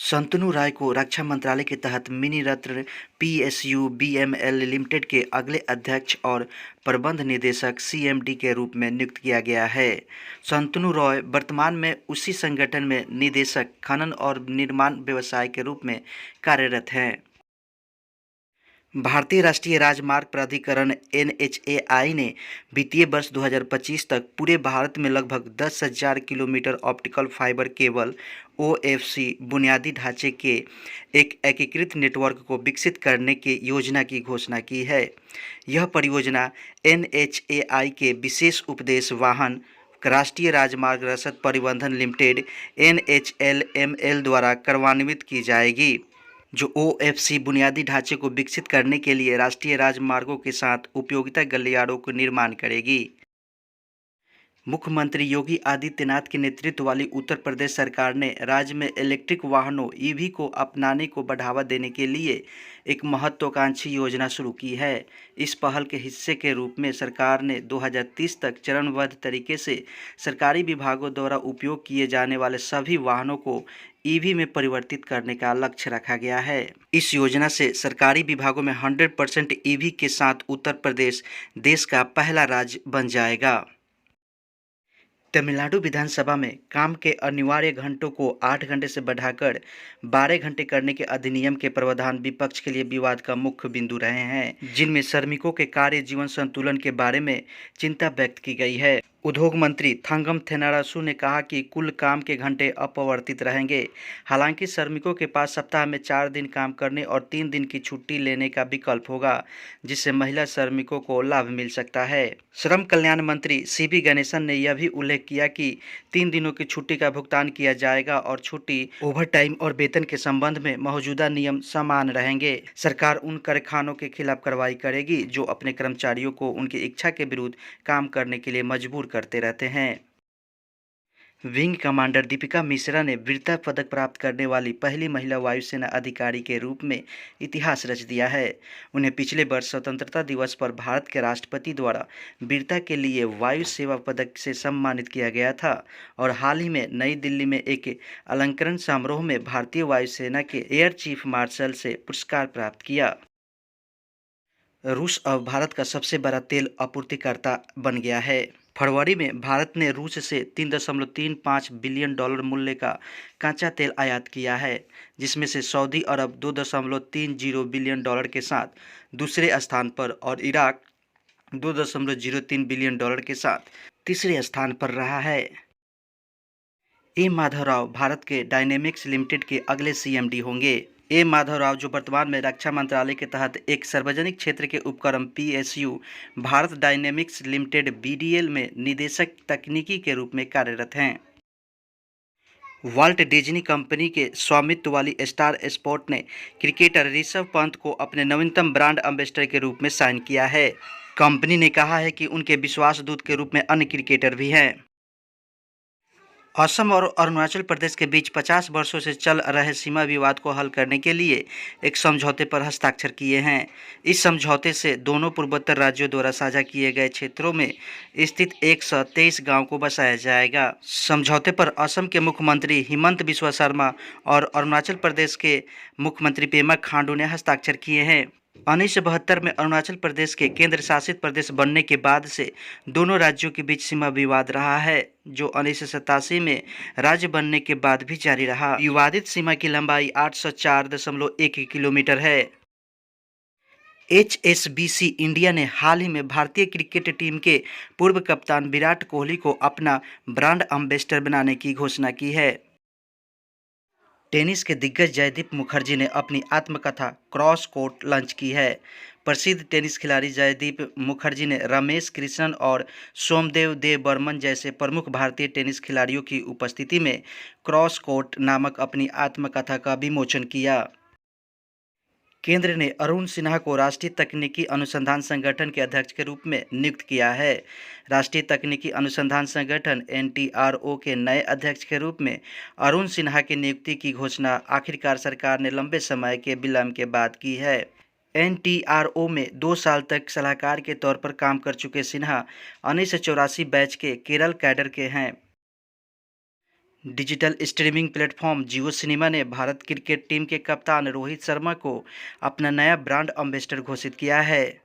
शंतनु राय को रक्षा मंत्रालय के तहत मिनी रत्न पीएसयू बीएमएल लिमिटेड के अगले अध्यक्ष और प्रबंध निदेशक सीएमडी के रूप में नियुक्त किया गया है। शंतनु रॉय वर्तमान में उसी संगठन में निदेशक खनन और निर्माण व्यवसाय के रूप में कार्यरत हैं। भारतीय राष्ट्रीय राजमार्ग प्राधिकरण एनएचएआई ने वित्तीय वर्ष 2025 तक पूरे भारत में लगभग 10,000 kilometre optical fibre cable OFC बुनियादी ढांचे के एक एकीकृत नेटवर्क को विकसित करने की योजना की घोषणा की है। यह परियोजना एनएचएआई के विशेष उपदेश वाहन राष्ट्रीय राजमार्ग रसद प्रबंधन लिमिटेड एनएचएलएमएल द्वारा कार्यान्वित की जाएगी, जो ओएफसी बुनियादी ढांचे को विकसित करने के लिए राष्ट्रीय राजमार्गों के साथ उपयोगिता गलियारों का निर्माण करेगी। मुख्यमंत्री योगी आदित्यनाथ के नेतृत्व वाली उत्तर प्रदेश सरकार ने राज्य में इलेक्ट्रिक वाहनों ईवी को अपनाने को बढ़ावा देने के लिए एक महत्वाकांक्षी योजना शुरू की है। इस पहल के हिस्से के रूप में सरकार ने 2030 तक चरणबद्ध तरीके से सरकारी विभागों द्वारा उपयोग किए जाने वाले सभी वाहनों को ईवी में परिवर्तित करने का लक्ष्य रखा गया है। इस योजना से सरकारी विभागों में 100% ईवी के साथ उत्तर प्रदेश देश का पहला राज्य बन जाएगा। तमिलनाडु विधानसभा में काम के अनिवार्य घंटों को 8 घंटे से बढ़ाकर 12 घंटे करने के अधिनियम के प्रावधान विपक्ष के लिए विवाद का मुख्य बिंदु रहे हैं, जिनमें श्रमिकों के कार्य जीवन संतुलन के बारे में चिंता व्यक्त की गई है। उद्योग मंत्री थांगम थेनारासु ने कहा कि कुल काम के घंटे अपरिवर्तित रहेंगे। हालांकि श्रमिकों के पास सप्ताह में 4 दिन काम करने और 3 दिन की छुट्टी लेने का विकल्प होगा, जिससे महिला श्रमिकों को लाभ मिल सकता है। श्रम कल्याण मंत्री सीबी गणेशन ने यह भी उल्लेख किया कि 3 दिनों की छुट्टी का भुगतान किया जाएगा और छुट्टी, ओवरटाइम और वेतन के संबंध में मौजूदा नियम समान रहेंगे। सरकार उन कारखानों के खिलाफ कार्रवाई करेगी जो अपने कर्मचारियों को उनकी इच्छा के विरुद्ध काम करने के लिए मजबूर करते रहते हैं। विंग कमांडर दीपिका मिश्रा ने वीरता पदक प्राप्त करने वाली पहली महिला वायुसेना अधिकारी के रूप में इतिहास रच दिया है। उन्हें पिछले वर्ष स्वतंत्रता दिवस पर भारत के राष्ट्रपति द्वारा वीरता के लिए वायु सेवा पदक से सम्मानित किया गया था और हाल ही में नई दिल्ली में एक अलंकरण समारोह में भारतीय वायुसेना के एयर चीफ मार्शल से पुरस्कार प्राप्त किया। रूस अब भारत का सबसे बड़ा तेल आपूर्तिकर्ता बन गया है। फरवरी में भारत ने रूस से $3.35 बिलियन मूल्य का कच्चा तेल आयात किया है, जिसमें से सऊदी अरब $2.30 बिलियन के साथ दूसरे स्थान पर और इराक $2.03 बिलियन के साथ तीसरे स्थान पर रहा है। ए माधव राव भारत के डायनेमिक्स लिमिटेड के अगले सीएमडी होंगे। ए माधव राव, जो वर्तमान में रक्षा मंत्रालय के तहत एक सार्वजनिक क्षेत्र के उपक्रम PSU Bharat dynamics limited BDL में निदेशक तकनीकी के रूप में कार्यरत हैं। वाल्ट डिज्नी कंपनी के स्वामित्व वाली स्टार स्पोर्ट ने क्रिकेटर ऋषभ पंत को अपने नवीनतम ब्रांड एम्बेसडर के रूप में साइन किया है। कंपनी ने कहा है कि उनके विश्वास दूत के रूप में अन्य क्रिकेटर भी हैं। असम और अरुणाचल प्रदेश के बीच 50 वर्षों से चल रहे सीमा विवाद को हल करने के लिए एक समझौते पर हस्ताक्षर किए हैं। इस समझौते से दोनों पूर्वोत्तर राज्यों द्वारा साझा किए गए क्षेत्रों में स्थित 123 गांव को बसाया जाएगा। समझौते पर असम के मुख्यमंत्री हिमंत बिस्वा शर्मा और अरुणाचल प्रदेश के मुख्यमंत्री पेमा खांडू ने हस्ताक्षर किए हैं। 1972 में अरुणाचल प्रदेश के केंद्र शासित प्रदेश बनने के बाद से दोनों राज्यों के बीच सीमा विवाद रहा है, जो 1987 में राज्य बनने के बाद भी जारी रहा। विवादित सीमा की लंबाई 804.1 किलोमीटर है। एचएसबीसी इंडिया ने हाल ही में भारतीय क्रिकेट टीम के पूर्व कप्तान विराट कोहली को अपना ब्रांड एम्बेसडर बनाने की घोषणा की है। टेनिस के दिग्गज जयदीप मुखर्जी ने अपनी आत्मकथा क्रॉस कोर्ट लॉन्च की है। प्रसिद्ध टेनिस खिलाड़ी जयदीप मुखर्जी ने रमेश कृष्णन और सोमदेव देवबर्मन जैसे प्रमुख भारतीय टेनिस खिलाड़ियों की उपस्थिति में क्रॉस कोर्ट नामक अपनी आत्मकथा का विमोचन किया। केंद्र ने अरुण सिन्हा को राष्ट्रीय तकनीकी अनुसंधान संगठन के अध्यक्ष के रूप में नियुक्त किया है। राष्ट्रीय तकनीकी अनुसंधान संगठन एनटीआरओ के नए अध्यक्ष के रूप में अरुण सिन्हा की नियुक्ति की घोषणा आखिरकार सरकार ने लंबे समय के विलंब के बाद की है। एनटीआरओ में 2 साल तक सलाहकार के तौर पर काम कर चुके सिन्हा 1984 बैच के केरल कैडर के हैं। डिजिटल स्ट्रीमिंग प्लेटफॉर्म जियो सिनेमा ने भारत क्रिकेट टीम के कप्तान रोहित शर्मा को अपना नया ब्रांड एम्बेसडर घोषित किया है।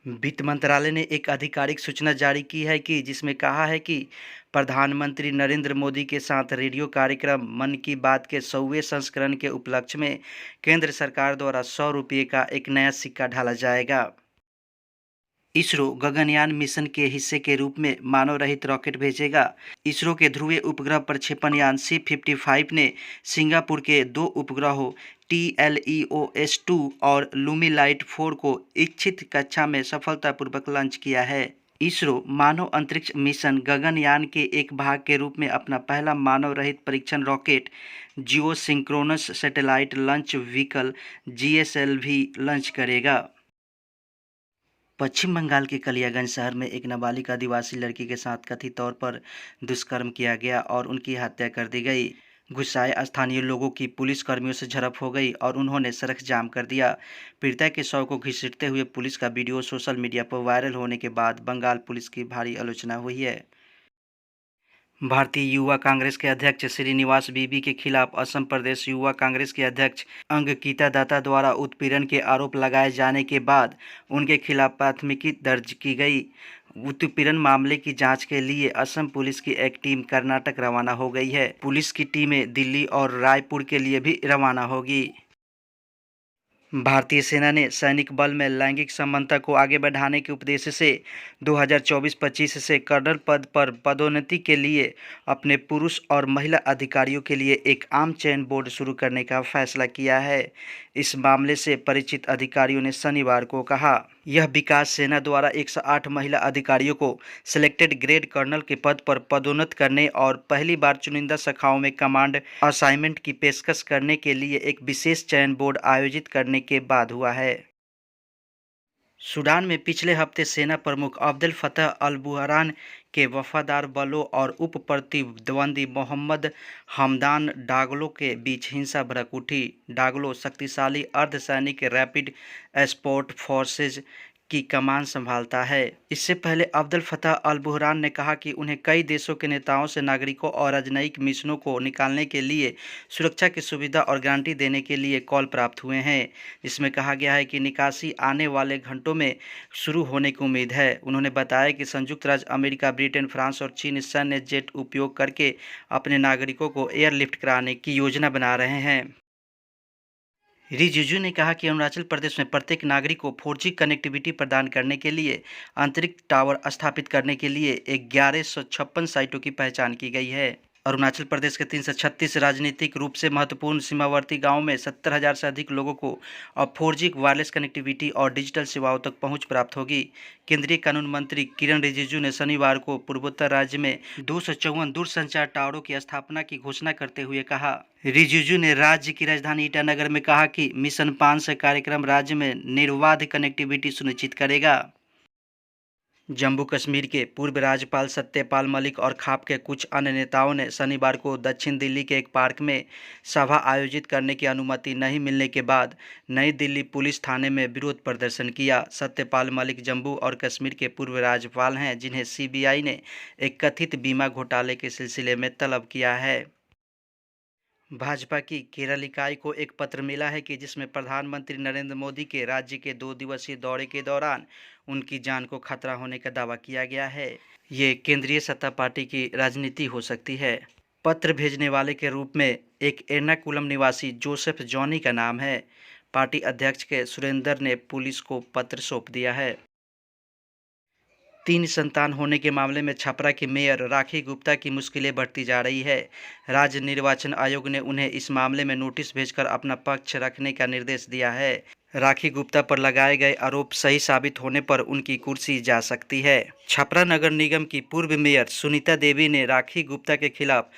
वित्त मंत्रालय ने एक आधिकारिक सूचना जारी की है कि जिसमें कहा है कि प्रधानमंत्री नरेंद्र मोदी के साथ रेडियो कार्यक्रम मन की बात के 100वें संस्करण के उपलक्ष्य में केंद्र सरकार द्वारा 100 रुपये का एक नया सिक्का ढाला जाएगा। इसरो गगनयान मिशन के हिस्से के रूप में मानव रहित रॉकेट भेजेगा। इसरो के ध्रुवीय उपग्रह प्रक्षेपण यान C-55 ने सिंगापुर के 2 उपग्रहों TLEOS-2 और लूमीलाइट 4 को इच्छित कक्षा में सफलतापूर्वक लॉन्च किया है। इसरो मानव अंतरिक्ष मिशन गगनयान के एक भाग के रूप में अपना पहला मानव रहित परीक्षण rocket geo synchronous satellite launch vehicle GSLV launch करेगा। पश्चिम बंगाल के कलियागंज शहर में एक नाबालिग आदिवासी लड़की के साथ कथित तौर पर दुष्कर्म किया गया और उनकी हत्या कर दी गई। गुस्साए स्थानीय लोगों की पुलिस कर्मियों से झड़प हो गई और उन्होंने सड़क जाम कर दिया। पीड़िता के शव को घसीटते हुए पुलिस का वीडियो सोशल मीडिया पर वायरल होने के बाद बंगाल पुलिस की भारी आलोचना हुई है। भारतीय युवा कांग्रेस के अध्यक्ष श्रीनिवास बीबी के खिलाफ असम प्रदेश युवा कांग्रेस के अध्यक्ष अंगकिता दाता द्वारा उत्पीड़न के आरोप लगाए जाने के बाद उनके खिलाफ प्राथमिकी दर्ज की गई। उत्पीड़न मामले की जांच के लिए असम पुलिस की एक टीम कर्नाटक रवाना हो गई है। पुलिस की टीमें दिल्ली और रायपुर के लिए भी रवाना होगी। भारतीय सेना ने सैनिक बल में लैंगिक समानता को आगे बढ़ाने के उद्देश्य से 2024-25 से कर्नल पद पर पदोन्नति के लिए अपने पुरुष और महिला अधिकारियों के लिए एक आम चयन बोर्ड शुरू करने का फैसला किया है। इस मामले से परिचित अधिकारियों ने शनिवार को कहा। यह विकास सेना द्वारा 108 महिला अधिकारियों को सिलेक्टेड ग्रेड कर्नल के पद पर पदोन्नत करने और पहली बार चुनिंदा शाखाओं में कमांड असाइनमेंट की पेशकश करने के लिए एक विशेष चयन बोर्ड आयोजित करने के बाद हुआ है। सूडान में पिछले हफ्ते सेना प्रमुख अब्देल फतह अल बुरहान के वफादार बलों और उप प्रतिद्वंदी मोहम्मद हमदान डागलो के बीच हिंसा भड़क उठी। डागलो शक्तिशाली अर्धसैनिक रैपिड एस्पोर्ट फोर्सेज की कमान संभालता है। इससे पहले अब्देल फतह अल बुरहान ने कहा कि उन्हें कई देशों के नेताओं से नागरिकों और राजनयिक मिशनों को निकालने के लिए सुरक्षा की सुविधा और गारंटी देने के लिए कॉल प्राप्त हुए हैं। इसमें कहा गया है कि निकासी आने वाले घंटों में शुरू होने की उम्मीद है। उन्होंने बताया कि संयुक्त राज्य अमेरिका, ब्रिटेन, फ्रांस और चीन सैन्य जेट उपयोग करके अपने नागरिकों को एयरलिफ्ट कराने की योजना बना रहे हैं। रिजिजू ने कहा कि अरुणाचल प्रदेश में प्रत्येक नागरिक को 4G कनेक्टिविटी प्रदान करने के लिए अंतरिक्ष टावर स्थापित करने के लिए 1156 साइटों की पहचान की गई है। अरुणाचल प्रदेश के 336 राजनीतिक रूप से महत्वपूर्ण सीमावर्ती गांवों में 70,000 से अधिक लोगों को अब 4G वायरलेस कनेक्टिविटी और डिजिटल सेवाओं तक पहुंच प्राप्त होगी। केंद्रीय कानून मंत्री किरण रिजिजू ने शनिवार को पूर्वोत्तर राज्य में 254 दूरसंचार टावरों की स्थापना की घोषणा करते हुए कहा। रिजिजू ने राज्य की राजधानी ईटानगर में कहा कि मिशन 5 कार्यक्रम राज्य में निर्बाध कनेक्टिविटी सुनिश्चित करेगा। जम्मू कश्मीर के पूर्व राज्यपाल सत्यपाल मलिक और खाप के कुछ अन्य नेताओं ने शनिवार को दक्षिण दिल्ली के एक पार्क में सभा आयोजित करने की अनुमति नहीं मिलने के बाद नई दिल्ली पुलिस थाने में विरोध प्रदर्शन किया। सत्यपाल मलिक जम्मू और कश्मीर के पूर्व राज्यपाल हैं, जिन्हें CBI ने एक कथित बीमा घोटाले के सिलसिले में तलब किया है। भाजपा की केरल इकाई को एक पत्र मिला है कि जिसमें प्रधानमंत्री नरेंद्र मोदी के राज्य के 2 दिवसीय दौरे के दौरान उनकी जान को खतरा होने का दावा किया गया है। ये केंद्रीय सत्ता पार्टी की राजनीति हो सकती है। पत्र भेजने वाले के रूप में एक एर्नाकुलम निवासी जोसेफ जॉनी का नाम है। पार्टी अध्यक्ष के सुरेंदर ने पुलिस को पत्र सौंप दिया है। 3 संतान होने के मामले में छपरा की मेयर राखी गुप्ता की मुश्किलें बढ़ती जा रही है। राज्य निर्वाचन आयोग ने उन्हें इस मामले में नोटिस भेजकर अपना पक्ष रखने का निर्देश दिया है। राखी गुप्ता पर लगाए गए आरोप सही साबित होने पर उनकी कुर्सी जा सकती है। छपरा नगर निगम की पूर्व मेयर सुनीता देवी ने राखी गुप्ता के खिलाफ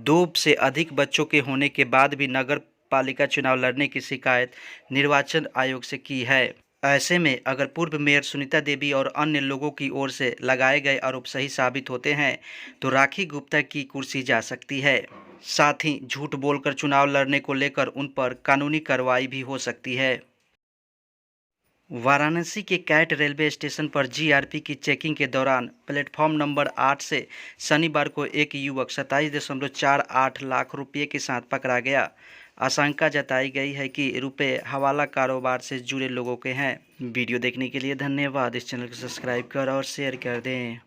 2 से अधिक बच्चों के होने के बाद भी नगर पालिका चुनाव लड़ने की शिकायत निर्वाचन आयोग से की है। ऐसे में अगर पूर्व मेयर सुनीता देवी और अन्य लोगों की ओर से लगाए गए आरोप सही साबित होते हैं तो राखी गुप्ता की कुर्सी जा सकती है। साथ ही झूठ बोलकर चुनाव लड़ने को लेकर उन पर कानूनी कार्रवाई भी हो सकती है। वाराणसी के कैट रेलवे स्टेशन पर जीआरपी की चेकिंग के दौरान प्लेटफॉर्म नंबर 8 से शनिवार को एक युवक 27.48 लाख रुपये के साथ पकड़ा गया। आशंका जताई गई है कि रुपये हवाला कारोबार से जुड़े लोगों के हैं। वीडियो देखने के लिए धन्यवाद। इस चैनल को सब्सक्राइब कर और शेयर कर दें।